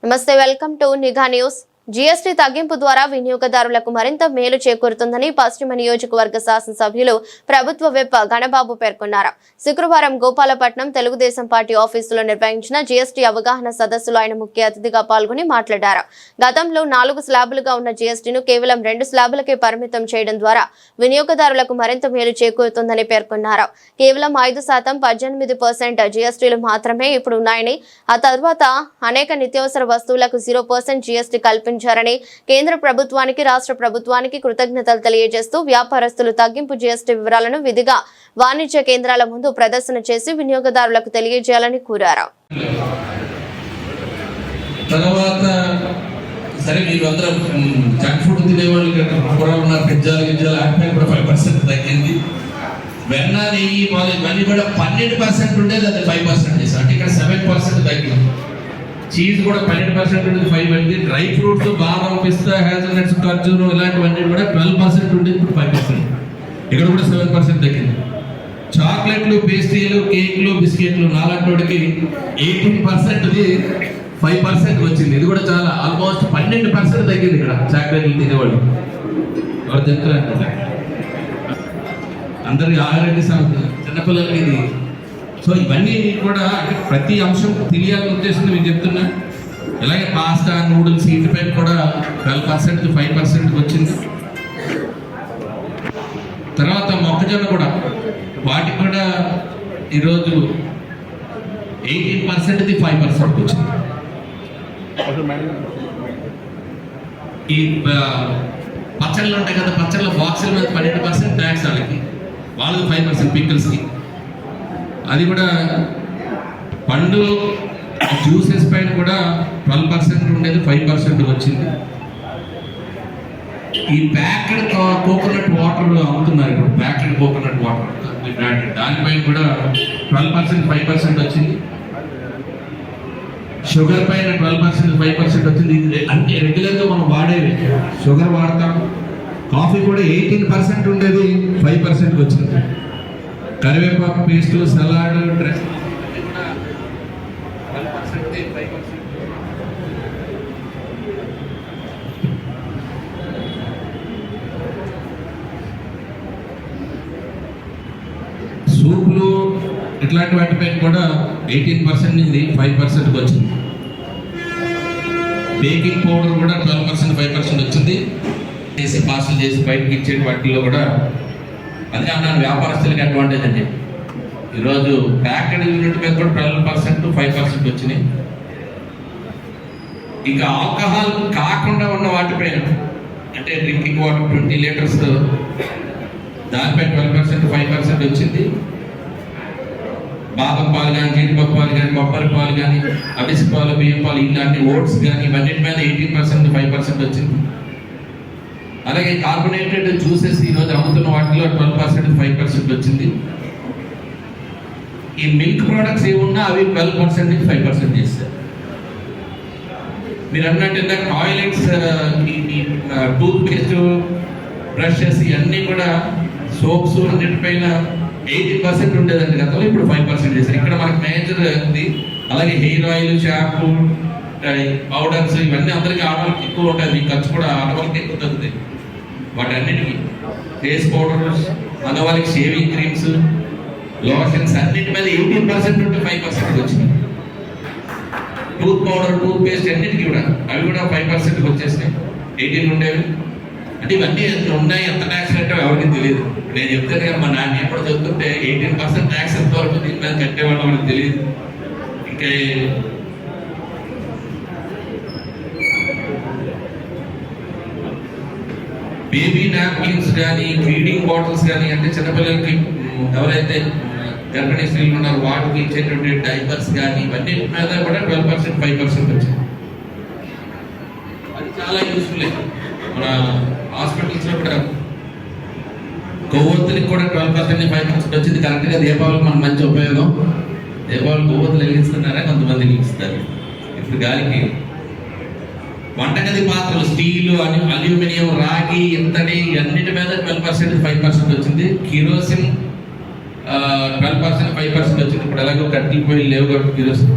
నమస్తే, welcome to నిఘా news. GST తగ్గింపు ద్వారా వినియోగదారులకు మరింత మేలు చేకూరుతుందని పశ్చిమ నియోజకవర్గ శాసనసభ్యులు ప్రభుత్వ విప్ గణబాబు పేర్కొన్నారు. శుక్రవారం గోపాలపట్నం తెలుగుదేశం పార్టీ ఆఫీసులో నిర్వహించిన జీఎస్టీ అవగాహన సదస్సులో ఆయన ముఖ్య అతిథిగా పాల్గొని మాట్లాడారు. గతంలో 4 స్లాబులుగా ఉన్న జీఎస్టీను కేవలం 2 స్లాబులకే పరిమితం చేయడం ద్వారా వినియోగదారులకు మరింత మేలు చేకూరుతుందని పేర్కొన్నారు. కేవలం 5% 18% జీఎస్టీలు మాత్రమే ఇప్పుడు ఉన్నాయని, ఆ తర్వాత అనేక నిత్యావసర వస్తువులకు 0% జీఎస్టీ కల్పించారని, కేంద్ర ప్రభుత్వానికి రాష్ట్ర ప్రభుత్వానికి కృతజ్ఞతలు తెలియజేస్తూ వ్యాపారస్తులు తగ్గింపు జీఎస్టీ వివరాలను విధిగా వాణిజ్య కేంద్రాల ముందు ప్రదర్శన చేసి వినియోగదారులకు తెలియజేయాలని కోరారు. సరే, మీరు అందరూ జంక్ ఫుడ్ తినేవాళ్ళు కూడా ఉన్నారు, పిజ్జాలు కూడా 5% తగ్గింది. వెన్న, నెయ్యి ఇవన్నీ కూడా 12% ఉండేది, అది 5% చేశారు. అంటే ఇక్కడ 7% తగ్గింది. చీజ్ కూడా 12% ఉండేది, 5 అయింది. డ్రై ఫ్రూట్స్, బాదం, పిస్తా, హ్యాజల్నట్స్, ఖర్జూరం ఇలాంటివన్నీ కూడా 12% ఉండేది, ఇప్పుడు 5%. ఇక్కడ కూడా 7% తగ్గింది. చాక్లెట్లు, పేస్ట్రీలు, కేక్లు, బిస్కెట్లు నాలంటోడికి 18%ది 5% వచ్చింది. ఇది కూడా చాలా ఆల్మోస్ట్ 12% తగ్గింది. ఇక్కడ చాక్లెట్లు తినేవాళ్ళు ఎవరు తింటారంటే అందరికి ఆరోగ్య సమస్య, చిన్నపిల్లలకి ఇది. సో ఇవన్నీ కూడా ప్రతి అంశం తెలియాలని ఉద్దేశంతో నేను చెప్తున్నా. ఇలాగే పాస్తా, నూడిల్స్ వీటిపై కూడా 12% 5% వచ్చింది. తర్వాత మొక్కజొన్న కూడా, వాటికి కూడా ఈరోజు 18%ది 5% వచ్చింది. ఈ పచ్చళ్ళు ఉంటాయి కదా, పచ్చళ్ళ బాక్సుల మీద 12% ట్యాక్స్ వాళ్ళకి 5% పికిల్స్కి. అది కూడా పండు జ్యూసెస్ పైన కూడా 12% ఉండేది, 5% వచ్చింది. ఈ ప్యాక్డ్ కోకోనట్ వాటర్ అమ్ముతున్నారు ఇప్పుడు, ప్యాక్డ్ కోకోనట్ వాటర్ దానిపైన కూడా 12% 5% వచ్చింది. షుగర్ పైన 12% 5% వచ్చింది. అంటే రెగ్యులర్గా మనం వాడేవి, షుగర్ వాడతాం. కాఫీ కూడా 18% ఉండేది, 5% వచ్చింది. కరివేపాకు పేస్ట్, సలాడ్, డ్రెస్ కూడా 12% 5%. సూప్లు ఇట్లాంటి వాటిపై కూడా 18% నుంచి 5% వచ్చింది. బేకింగ్ పౌడర్ కూడా 12% 5% వచ్చింది. చేసి పార్సల్ చేసి బయటకి ఇచ్చే వాటిల్లో కూడా అదే అన్నాను, వ్యాపారస్తులకి అడ్వాంటేజ్ అండి. ఈరోజు ప్యాకెడ్ యూనిట్ మీద కూడా 12% 5% వచ్చినాయి. ఇంకా ఆల్కహాల్ కాకుండా ఉన్న వాటిపైన, అంటే డ్రింకింగ్ వాటర్ 20 లీటర్స్ దానిపై 12% 5% వచ్చింది. బాదం పాలు కానీ, జీడిపప్పు పాలు కానీ, కొబ్బరి పాలు కానీ, అవిసి పాలు, బియ్యం పాలు, ఇలాంటి ఓట్స్ కానీ ఇవన్నిటి మీద 18% 5% వచ్చింది. అలాగే కార్బొనేటెడ్ జ్యూసెస్ ఈరోజు అమ్ముతున్న వాటిలో 12% 5% వచ్చింది. ఈ మిల్క్ ప్రోడక్ట్స్ ఏమున్నా అవి 12% నుంచి 5% చేస్తారు. మీరు అన్నట్టు టాయిలెట్స్, టూత్ పేస్ట్, బ్రషెస్ ఇవన్నీ కూడా, సోప్స్ అన్నిటిపైన 18% ఉండేదండి గతంలో, ఇప్పుడు 5% చేశారు. ఇక్కడ మనకు మేజర్ ఉంది. అలాగే హెయిర్ ఆయిల్, షాంపూ, పౌడర్స్ ఇవన్నీ అందరికీ ఆడవాళ్ళకి ఎక్కువ ఉంటుంది. మీ ఖర్చు కూడా ఆడవాళ్ళకి ఎక్కువ తగ్గుతాయి. వాటి అన్నిటికీ ఫేస్ పౌడర్స్, మగవాళ్ళకి షేవింగ్ క్రీమ్స్, లోషన్స్ అన్నిటి మీద 18% నుండి 5% వచ్చింది. టూత్ పౌడర్, టూత్ పేస్ట్ అన్నిటికీ కూడా అవి కూడా 5% వచ్చేసినాయి, 18 ఉండేవి. అంటే ఇవన్నీ ఉన్నాయి. ఎంత ట్యాక్స్ కట్టే ఎవరికి తెలియదు. నేను చెప్తాను కదా, మా నాన్న ఎప్పుడు చెప్తుంటే 18% ట్యాక్స్ ఎంతవరకు దీని మీద కట్టేవాళ్ళు వాళ్ళకి తెలియదు. ఇంకా బేబీ నాప్కిన్స్ కానీ, ఫీడింగ్ బాటిల్స్ కానీ, అంటే చిన్నపిల్లలకి ఎవరైతే గర్భిణీ స్త్రీలు ఉన్నారో వాటికి ఇచ్చేటువంటి డైపర్స్ కానీ ఇవన్నీ మీద కూడా 12% 5% వచ్చింది. అది చాలా యూస్ఫుల్. మన హాస్పిటల్స్లో కూడా కొవ్వొత్తులకి కూడా 12% 5% వచ్చింది. కరెక్ట్గా దీపావళికి మనకు మంచి ఉపయోగం. దీపావళి కొవ్వొత్తులు వెలిగిస్తున్నారా, కొంతమంది వెలిగిస్తారు. ఇప్పుడు గాలికి వంటగది పాత్రలు, స్టీలు, అల్యూమినియం, రాగి, ఇంతటి అన్నిటి మీద 12% 5% వచ్చింది. కిరోసిన్ 12% 5% వచ్చింది. ఇప్పుడు ఎలాగో కట్టెలు పొయ్యి లేవు కాబట్టి కిరోసిన్.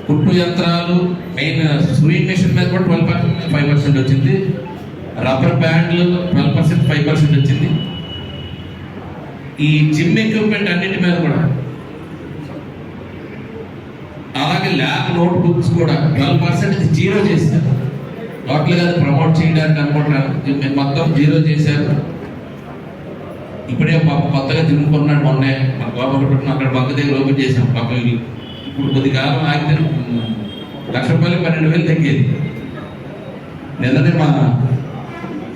కుట్టు యంత్రాలు, మెయిన్ సూయింగ్ మెషిన్ మీద కూడా 12% 5% వచ్చింది. రబ్బర్ బ్యాండ్లు 12% 5% వచ్చింది. ఈ జిమ్ ఎక్విప్మెంట్ అన్నిటి మీద కూడా, అలాగే ల్యాబ్ నోట్ బుక్స్ కూడా 12% జీరో చేశారు. టోటల్గా అది ప్రమోట్ చేయడానికి అనుకుంటున్నాను, మొత్తం జీరో చేశారు. ఇప్పుడే కొత్తగా జిమ్ కొన్నాడు మొన్నే, మా గోపాలపట్నం అక్కడ బంక్ దగ్గర ఓపెన్ చేసాం. పాపం ఇప్పుడు కొద్ది కాలం ఆగితే ₹1,00,000 12,000 తగ్గేది. నిన్ననే మా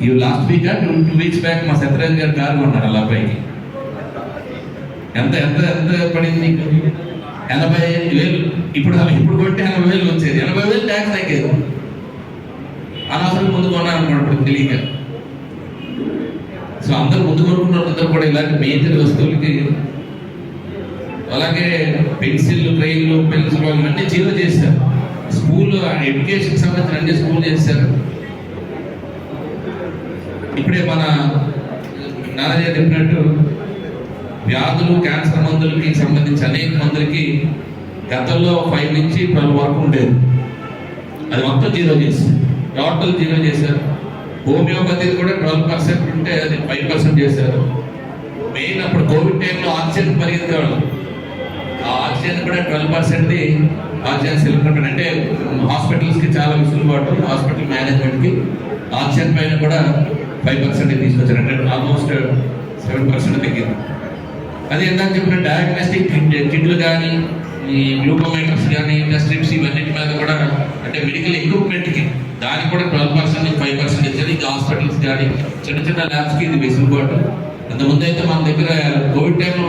ఈ లాస్ట్ వీక్ 2 వీక్స్ బ్యాక్ మా సత్యరాజ్ గారు కారు కొన్నారు అలా పైకి. ఎంత ఎంత ఎంత పడింది? 85,000. ఇప్పుడు కొట్టి 80,000 వచ్చేది. 80,000 ట్యాక్స్ తగ్గేది. అనవసరం ముందు కొన్నాను అనుకోండి ఇప్పుడు తెలియక. సో అందరూ ముందు కొనుక్కున్న అందరూ కూడా ఇలాంటి మేజర్ వస్తువులకి, అలాగే పెన్సిళ్ళు, ట్రైన్లు, పెన్సిల్ ఇవన్నీ జీరో చేశారు. స్కూల్ ఎడ్యుకేషన్ సంబంధించిన అన్ని స్కూల్ చేశారు. ఇప్పుడే మన నారాయణ చెప్పినట్టు వ్యాధులు, క్యాన్సర్ మందులకి సంబంధించి అనేక మందులకి గతంలో 5 నుంచి 12 వరకు ఉండేది. అది మొత్తం జీరో చేశారు, టోటల్ జీరో చేశారు. హోమియోపతి కూడా 12% ఉంటే అది 5% చేశారు. మెయిన్ అప్పుడు కోవిడ్ టైంలో ఆక్సిజన్ పరిగెత్తేవాళ్ళు. ఆ ఆక్సిజన్ కూడా 12% ఆక్సిజన్ సిలిండర్, అంటే హాస్పిటల్స్కి చాలా విసులుబాటు. హాస్పిటల్ మేనేజ్మెంట్కి ఆక్సిజన్ పైన కూడా 5% తీసుకొచ్చారు. అంటే ఆల్మోస్ట్ 7% తగ్గింది. అది ఏంటని చెప్పిన డయాగ్నోస్టిక్ కిట్లు కానీ, ఈ గ్లూకోమీటర్స్ కానీ, స్ట్రిప్స్ ఇవన్నిటి మీద కూడా, అంటే మెడికల్ ఎక్విప్మెంట్కి దానికి కూడా 12% నుంచి 5% ఇచ్చారు. ఇది హాస్పిటల్స్ కానీ చిన్న చిన్న ల్యాబ్స్కి ఇది వెసులుబాటు. అంతకుముందు అయితే మన దగ్గర కోవిడ్ టైంలో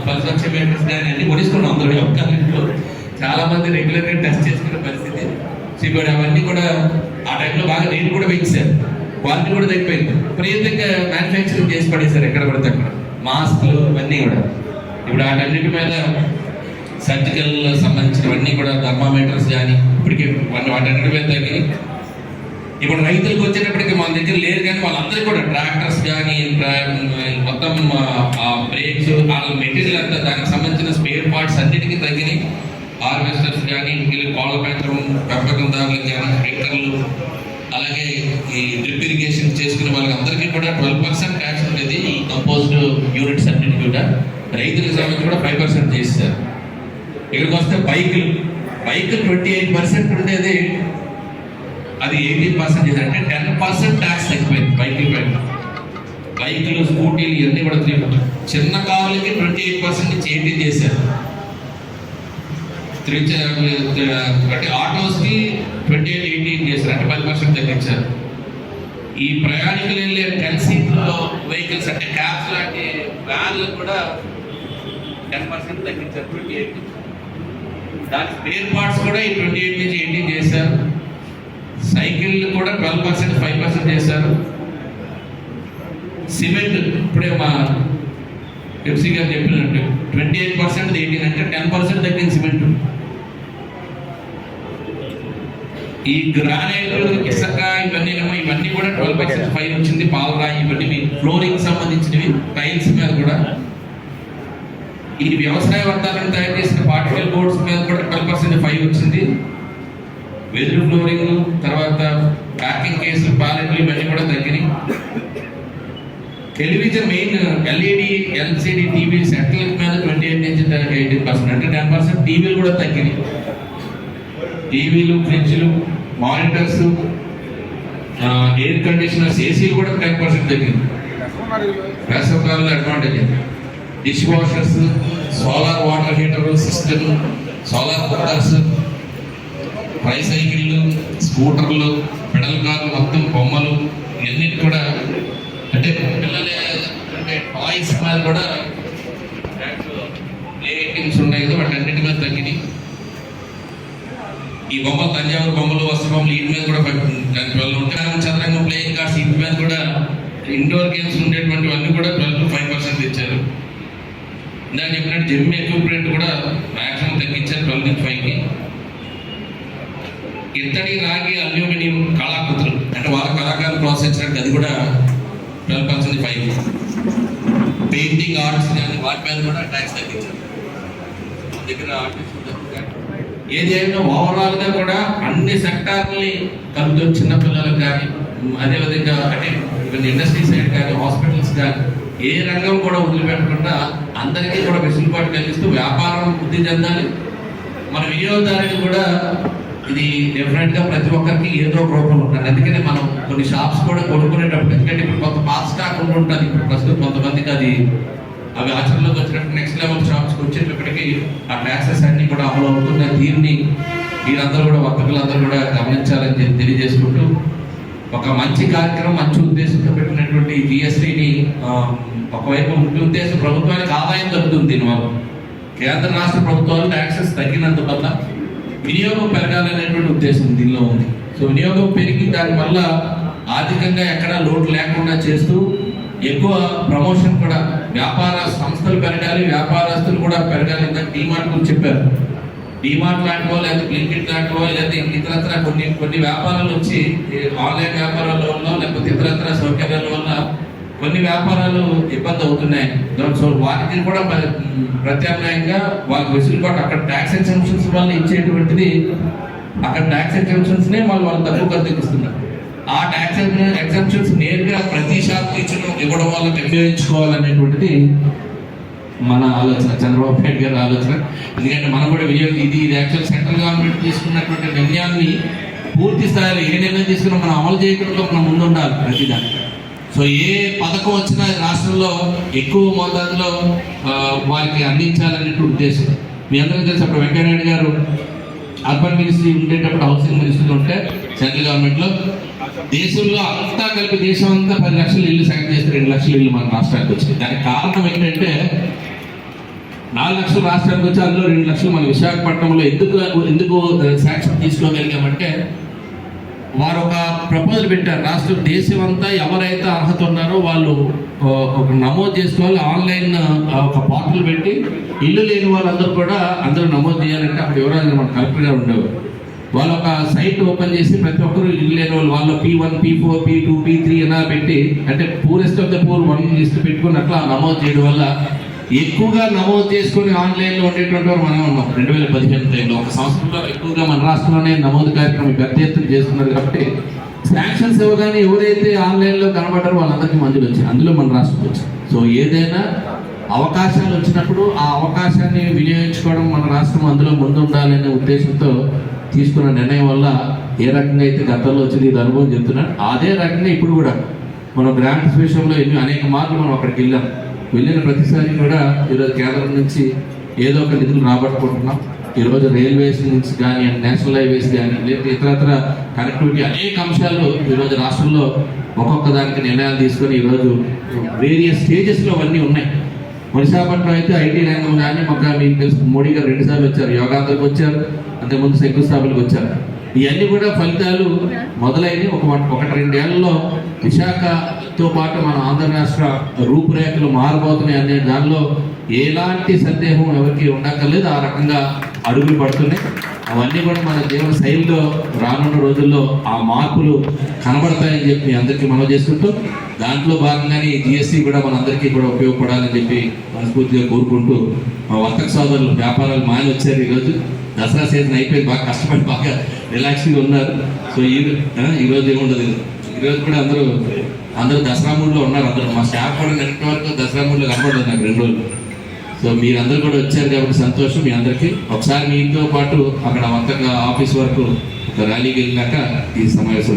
పల్స్ ఆక్సిమీటర్స్ కానీ అన్ని కొనిస్తున్నాం అందరూ. ఒక్కరింట్లో చాలా మంది రెగ్యులర్గా టెస్ట్ చేసుకునే పరిస్థితి. సిబిఐ అవన్నీ కూడా ఆ టైంలో బాగా రేట్ కూడా పెంచారు, క్వాలిటీ కూడా తగ్గిపోయింది. ప్రత్యేకంగా మ్యానుఫ్యాక్చరింగ్ చేసి పడేశారు ఎక్కడ పడితే అక్కడ. మాస్క్లు ఇవన్నీ కూడా ఇప్పుడు వాటన్నిటి మీద సర్జికల్ సంబంధించినవన్నీ కూడా థర్మామీటర్స్ కానీ ఇప్పటికీ వాటన్నిటి మీద తగ్గి, ఇప్పుడు రైతులకు వచ్చేటప్పటికి మన దగ్గర లేదు. కానీ వాళ్ళందరికీ కూడా ట్రాక్టర్స్ కానీ, మొత్తం బ్రేక్స్, వాళ్ళ మెటీరియల్ అంతా దానికి సంబంధించిన స్పేర్ పార్ట్స్ అన్నిటికీ తగ్గినాయి. హార్వెస్టర్స్ కానీ, కోళ్ళ పెంచడం, పెంపకందారులకు కానీ, స్ప్రింక్లర్లు, అలాగే ఈ డ్రిప్ ఇరిగేషన్ చేసుకునే వాళ్ళకి అందరికీ కూడా 12% ట్యాక్స్ ఉండేది. ఈ కంపోజ్డ్ యూనిట్స్ అన్నిటి కూడా రైతులకు సంబంధించి కూడా 5% చేశారు. ఇక్కడికి వస్తే బైకులు 28% ఉండేది, అది 18% చేశారు. అంటే 10% ట్యాక్స్ తగ్గిపోయింది బైకుల పైన. బైకులు, స్కూటీలు ఇవన్నీ కూడా 3%. చిన్న కార్లకి 28% నుంచి 18% చేశారు. అంటే ఆటోస్కి 28-18 చేశారు, అంటే 10% తగ్గించారు. ఈ ప్రయాణికులు వెళ్ళే 10 సీట్ల వెహికల్స్ అంటే క్యాబ్స్ లాంటి వ్యాన్లు కూడా 10% తగ్గించారు, 28. దాని స్పేర్ పార్ట్స్ కూడా ఈ 28 నుంచి 18 చేశారు. సైకిళ్ళు కూడా 12% 5% చేశారు. సిమెంట్ ఇప్పుడే మా ఎఫ్సీ గారు చెప్పినట్టు 28% 18 అంటే 10% తగ్గింది సిమెంట్. ఈ గ్రానైట్, ఇసుక ఇవన్నీ కూడా 12% 5 వచ్చింది. పాలరాయి ఇవన్నీ ఫ్లోరింగ్ సంబంధించినవి, టైల్స్ మీద కూడా. ఈ వ్యవసాయ వర్గాలను తయారు చేసిన పార్టికల్ బోర్డ్స్ మీద కూడా 12% 5 వచ్చింది. వెదురు ఫ్లోరింగ్, తర్వాత ప్యాకింగ్ కేసులు, ప్యాలెట్లు ఇవన్నీ కూడా తగ్గినాయి. Television main LED, LCD TV సెట్ల మీద 28 నుంచి 18% అంటే 10% టీవీలు కూడా తగ్గినాయి. టీవీలు, ఫ్రిడ్జ్లు, మానిటర్స్, ఎయిర్ కండిషనర్స్, ఏసీలు కూడా 10% తగ్గింది. వేసవకాలంలో advantage. Dish washers, solar water heater system, solar cookers, ట్రైసైకిళ్ళు, స్కూటర్లు, పెడల్ కార్లు, మొత్తం బొమ్మలు ఇవన్నిటి కూడా, అంటే పిల్లలే అంటే టాయ్స్ మీద కూడా ప్లే ఐటమ్స్ ఉన్నాయి కదా, వాటన్నిటి మీద తగ్గినాయి. ఈ బొమ్మలు, తంజావూరు బొమ్మలు, వస్త్ర బొమ్మలు, వీటి మీద కూడా 12 ఉంటాయి. చదరంగం, ప్లేయింగ్ కార్డ్స్ వీటి మీద కూడా, ఇండోర్ గేమ్స్ ఉండేటువంటివన్నీ కూడా 12% ఇచ్చారు. ఇందాక చెప్పినట్టు జిమ్ ఎక్విప్మెంట్ కూడా మ్యాక్సిమం తగ్గించారు 12 నుంచి 5కి. ఇత్తడి, రాగి, అల్యూమినియం కళాకృతులు అంటే వాళ్ళ కళాకారులు ప్రోత్సహించడానికి అది కూడా 12% 5కి. పెయింటింగ్ ఆర్ట్స్ కానీ వాటి మీద కూడా ట్యాక్స్ తగ్గించారు. మన దగ్గర ఆర్టిస్ట్ ఏదైనా ఓవరాల్గా కూడా అన్ని సెక్టార్ని కలుగుతుంది. చిన్నపిల్లలకు కానీ, అదేవిధంగా అంటే ఇండస్ట్రీ సైడ్ కానీ, హాస్పిటల్స్ కానీ, ఏ రంగం కూడా వదిలిపెట్టకుండా అందరికీ కూడా వెసులుబాటు కలిగిస్తూ వ్యాపారం వృద్ధి చెందాలి. మన వినియోగదారునికి కూడా ఇది డెఫినెట్గా ప్రతి ఒక్కరికి ఏదో ఒక రూపంలో ఉంటుంది. అందుకని మనం కొన్ని షాప్స్ కూడా కొనుక్కునేటప్పుడు, ఎందుకంటే ఇప్పుడు కొంత పాస్ స్టాక్ ఉంటుంది, ఇప్పుడు ప్రస్తుతం కొంతమందికి అది అవి ఆచరణలోకి వచ్చినప్పుడు నెక్స్ట్ లెవెల్ షాప్స్కి వచ్చేటప్పటికి ఆ ట్యాక్సెస్ అన్ని కూడా అమలు అవుతున్న తీరుని మీరందరూ కూడా వర్తకులందరూ కూడా గమనించాలని తెలియజేసుకుంటూ, ఒక మంచి కార్యక్రమం, మంచి ఉద్దేశంతో పెట్టినటువంటి జిఎస్టీని ఒకవైపు ముఖ్య ఉద్దేశం ప్రభుత్వానికి ఆదాయం దొరుకుతుంది. దీనివల్ల కేంద్ర రాష్ట్ర ప్రభుత్వాలు ట్యాక్సెస్ తగ్గినందువల్ల వినియోగం పెరగాలనేటువంటి ఉద్దేశం దీనిలో ఉంది. సో వినియోగం పెరిగి దానివల్ల ఆర్థికంగా ఎక్కడా లోటు లేకుండా చేస్తూ ఎక్కువ ప్రమోషన్ కూడా, వ్యాపార సంస్థలు పెరగాలి, వ్యాపారస్తులు కూడా పెరగాలి. ఇందాక డీమార్ట్ గురించి చెప్పారు. డీమార్ట్ లాంటి వాళ్ళు, లేదా బ్లింకిట్ లాంటి వాళ్ళు, లేదా ఇతరత్ర కొన్ని వ్యాపారాలు వచ్చి ఆన్లైన్ వ్యాపారాల వల్ల, లేకపోతే ఇతరత్ర సౌకర్యాల వల్ల కొన్ని వ్యాపారాలు ఇబ్బంది అవుతున్నాయి. సో వాటికి కూడా ప్రత్యామ్నాయంగా వాళ్ళకి వెసులుబాటు, అక్కడ ట్యాక్స్ ఎగ్జంప్షన్స్ వల్ల ఇచ్చేటువంటిది, అక్కడ ట్యాక్స్ ఎగ్జంప్షన్స్నే వాళ్ళు తక్కువ కత్తిస్తున్నారు. ఆ ట్యాక్స్ ఎగ్జంప్షన్స్ నేరుగా ప్రతి షాప్ ఇవ్వడం వల్ల వినియోగించుకోవాలనేటువంటిది మన ఆలోచన, చంద్రబాబు నాయుడు గారి ఆలోచన. ఎందుకంటే మనం కూడా ఇది యాక్చువల్ సెంట్రల్ గవర్నమెంట్ తీసుకున్నటువంటి నిర్ణయాన్ని పూర్తి స్థాయిలో ఏ నిర్ణయం తీసుకున్నా మనం అమలు చేయడంలో మనం ముందు ఉండాలి ప్రతిదాన్ని. సో ఏ పథకం వచ్చినా రాష్ట్రంలో ఎక్కువ మోతాదులో వారికి అందించాలనేటువంటి ఉద్దేశం. మీ అందరికీ తెలుసు, అప్పుడు వెంకయ్యనాయుడు గారు అర్బన్ మినిస్ట్రీ ఉండేటప్పుడు, హౌసింగ్ మినిస్ట్రీ ఉంటే సెంట్రల్ గవర్నమెంట్లో దేశంలో అంతా కలిపి దేశం అంతా 10 లక్షల ఇల్లు శాంక్షన్ చేస్తే 2 లక్షల ఇల్లు మన రాష్ట్రానికి వచ్చింది. దానికి కారణం ఏంటంటే 4 లక్షలు రాష్ట్రానికి వచ్చి అందులో 2 లక్షలు మన విశాఖపట్నంలో ఎందుకు శాంక్షన్ తీసుకోగలిగామంటే, వారు ఒక ప్రపోజల్ పెట్టారు. రాష్ట్రం దేశం అంతా ఎవరైతే అర్హత ఉన్నారో వాళ్ళు ఒక నమోదు చేసుకోవాలి, ఆన్లైన్ ఒక పోర్టల్ పెట్టి ఇల్లు లేని వాళ్ళందరూ కూడా అందరూ నమోదు చేయాలంటే అప్పుడు ఎవరైనా మన కలెక్టర్ గారు ఉండేవారు. వాళ్ళు ఒక సైట్ ఓపెన్ చేసి ప్రతి ఒక్కరు ఇల్లు లేని వాళ్ళు P1, P4, P2, P3 అలా పెట్టి, అంటే poorest of the poor 1 list పెట్టుకుని అట్లా నమోదు చేయడం వల్ల ఎక్కువగా నమోదు చేసుకుని ఆన్లైన్లో ఉండేటువంటి వారు మనం ఉన్నాం. 2015 టైంలో ఒక సంవత్సరంలో ఎక్కువగా మన రాష్ట్రంలోనే నమోదు కార్యక్రమం పెద్ద ఎత్తున చేస్తున్నారు. కాబట్టి శాంక్షన్స్ ఇవ్వగానే ఎవరైతే ఆన్లైన్లో కనబడ్డారో వాళ్ళందరికీ మందులు వచ్చాయి, అందులో మన రాష్ట్రం వచ్చింది. సో ఏదైనా అవకాశాలు వచ్చినప్పుడు ఆ అవకాశాన్ని వినియోగించుకోవడం, మన రాష్ట్రం అందులో ముందు ఉండాలనే ఉద్దేశంతో తీసుకున్న నిర్ణయం వల్ల ఏ రకంగా అయితే గతంలో వచ్చింది, ఇది అనుభవం చెప్తున్నాను. అదే రకంగా ఇప్పుడు కూడా మనం గ్రాంట్స్ విషయంలో అనేక మార్లు మనం అక్కడికి వెళ్ళిన ప్రతిసారి కూడా ఈరోజు కేంద్రం నుంచి ఏదో ఒక నిధులు రాబట్టుకుంటున్నాం. ఈరోజు రైల్వేస్ నుంచి కానీ, నేషనల్ హైవేస్ కానీ, లేదా ఇతరత్ర కనెక్టివిటీ అనేక అంశాలు ఈరోజు రాష్ట్రంలో ఒక్కొక్క దానికి నిర్ణయాలు తీసుకొని ఈరోజు వేరియస్ స్టేజెస్లో అవన్నీ ఉన్నాయి. విశాఖపట్నం అయితే ఐటీ రంగం కానీ, మీకు తెలుసు మోడీ గారు 2 సార్లు వచ్చారు, యోగాంధ్రకు వచ్చారు, అంతకుముందు శంకుస్థాపనకు వచ్చారు. ఇవన్నీ కూడా ఫలితాలు మొదలైనవి. 1-2 ఏళ్లలో విశాఖతో పాటు మన ఆంధ్ర రాష్ట్ర రూపురేఖలు మారబోతున్నాయి అనే దానిలో ఎలాంటి సందేహం ఎవరికి ఉండక్కర్లేదు. ఆ రకంగా అడుగులు పడుతున్నాయి. అవన్నీ కూడా మన జీవన శైలిలో రానున్న రోజుల్లో ఆ మార్పులు కనబడతాయని చెప్పి అందరికీ మనవి చేసుకుంటూ, దాంట్లో భాగంగానే జిఎస్టీ కూడా మనందరికీ కూడా ఉపయోగపడాలని చెప్పి మనస్ఫూర్తిగా కోరుకుంటూ, మా వర్తక సోదరులు వ్యాపారాలు మాని వచ్చారు. ఈరోజు దసరా సీజన్ అయిపోయింది, బాగా కష్టపడి బాగా రిలాక్స్గా ఉన్నారు. సో ఈరోజు ఏముండదు, ఈరోజు కూడా అందరూ దసరా మూడ్లో ఉన్నారు. అందరూ మా స్టాఫ్ కూడా నెక్స్ట్ వరకు దసరా మూడ్లో కనపడలేదు నాకు 2 రోజులు. సో మీరందరూ కూడా వచ్చారు కాబట్టి సంతోషం మీ అందరికీ. ఒకసారి మీతో పాటు అక్కడ వర్తక ఆఫీస్ వరకు ఒక ర్యాలీకి వెళ్ళినాక ఈ సమావేశం